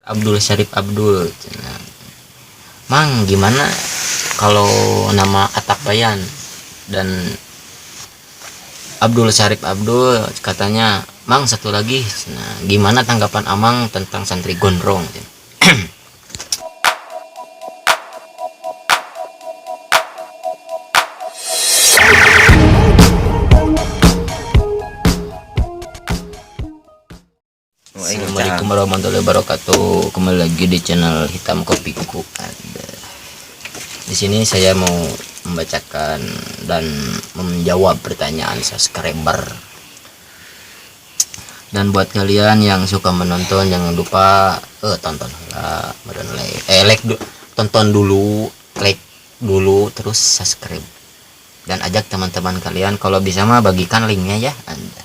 Abdul Syarif Abdul. Cenah. Mang, gimana kalau nama Atak Bayan dan Abdul Syarif Abdul katanya, Mang satu lagi. Nah, gimana tanggapan Amang tentang santri gondrong? Assalamualaikum warahmatullahi wabarakatuh. Kembali lagi di channel Hitam Kopiku. Di sini saya mau membacakan dan menjawab pertanyaan subscriber. Dan buat kalian yang suka menonton, jangan lupa tonton lah, tonton dulu, like dulu, terus subscribe. Dan ajak teman-teman kalian, kalau bisa mah bagikan linknya ya. Anda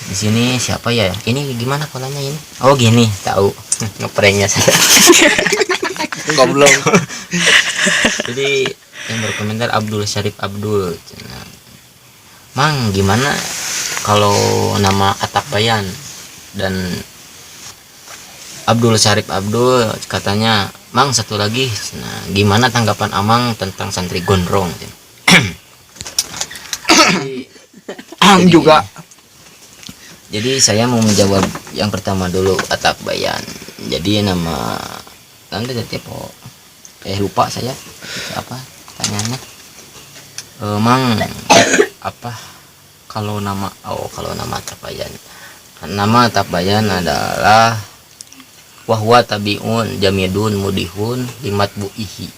di sini siapa ya? Ini gimana polanya ini? Oh gini, tahu ngepranknya saya. Goblok. Jadi yang berkomentar Abdul Syarif Abdul. Mang, gimana kalau nama Atak Bayan dan Abdul Syarif Abdul katanya, Mang satu lagi. Nah, gimana tanggapan Amang tentang santri gondrong? Ang juga. Jadi saya mau menjawab yang pertama dulu, Atak Bayan. Jadi nama nanti po lupa saya apa pertanyaannya. Mang apa kalau nama Atak Bayan. Nama Atak Bayan adalah wahwa tabiun jamidun mudihun limat buihi,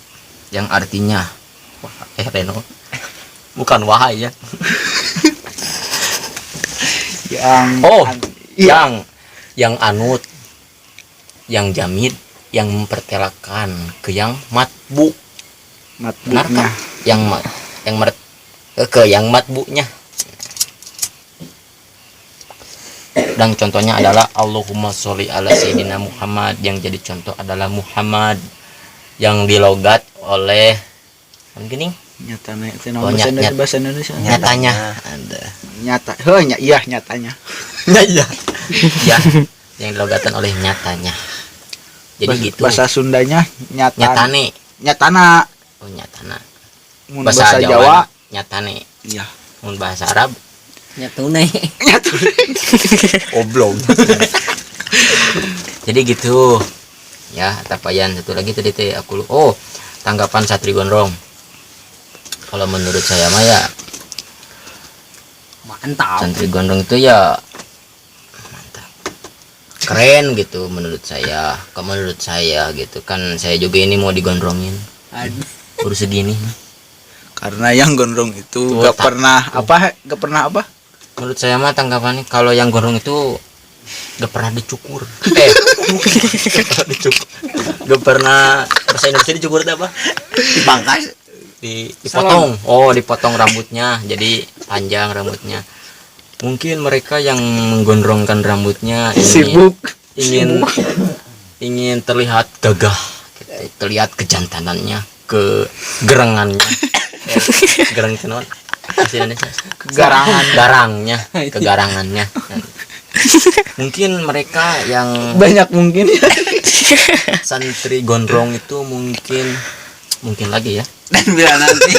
yang artinya Reno bukan wahai ya. yang anut, yang jamid, yang mempertelakan ke yang matbunya, yang matbunya. Dan contohnya adalah Allahumma sholli ala sayyidina Muhammad, yang jadi contoh adalah Muhammad, yang dilogat oleh gini nyatanya bahasa Indonesia nyatanya ada nyatanya ya yang dilogatan oleh nyatanya. Jadi gitu bahasa Sundanya nyatane. Oh nyatana. Bahasa Jawa nyatane. Iya. Mun bahasa Arab nyatune. Oblong. Jadi gitu ya. Atak Bayan. Satu lagi tadi aku tanggapan santri gondrong. Kalau menurut saya mah ya mantap. Santri gondrong itu ya mantap, keren gitu menurut saya. Menurut saya gitu kan, saya juga ini mau digondrongin. Baru segini. Karena yang gondrong itu gak pernah apa? Menurut saya mah tanggapannya, kalau yang gondrong itu gak pernah dicukur. Gak pernah bahasa Indonesia dicukur apa? Dipangkas. Dipotong. Dipotong rambutnya jadi panjang rambutnya. Mungkin mereka yang menggondrongkan rambutnya ingin terlihat gagah, terlihat kejantanannya, kegerangannya. Gerang tenon bahasa Indonesia. Kegarangannya. Mungkin mereka yang banyak mungkin ya. Santri gondrong itu mungkin lagi ya. Dan bila nanti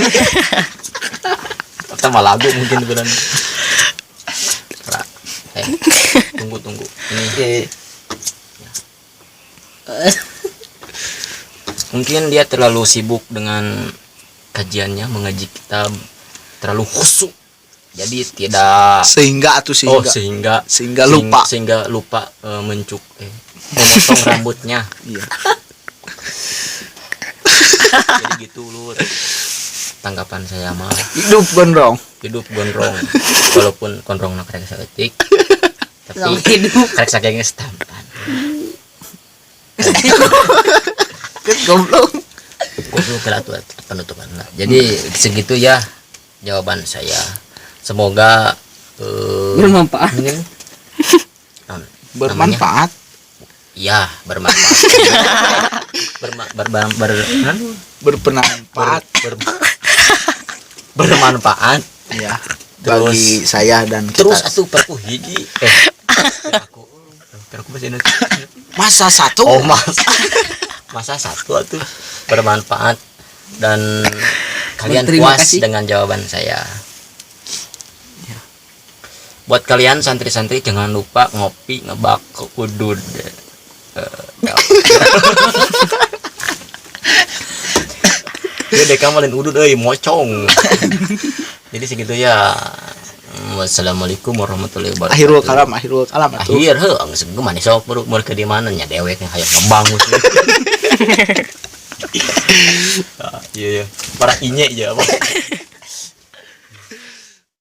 sama lagu mungkin beneran. Tunggu ini. Mungkin dia terlalu sibuk dengan kajiannya, mengaji kitab, terlalu khusyuk. Jadi tidak sehingga lupa memotong rambutnya. Iya. Jadi gitu Lur, tanggapan saya mah hidup gondrong walaupun gondrong nak karek saeutik tapi karek saking estampan goblok penutupan lah. Jadi segitu ya jawaban saya, semoga bermanfaat. Iya, bermanfaat. Bermanfaat. Ya, bagi saya dan terus atuh perku hiji. Aku Aku bahasa Indonesia. Masa satu. Oh, masa satu tuh bermanfaat dan kalian Terima puas kasih. dengan jawaban saya. Buat kalian santri-santri jangan lupa ngopi ngebak udud. Ya dek kamu lain udud euy mocong. Jadi segitu ya. Wassalamualaikum warahmatullahi wabarakatuh. Akhirul kalam atuh. Akhir heuh geus geuman sok buruk meur ke di mana nya dewek hayang ngebangus. Iya ya. Para inye ya.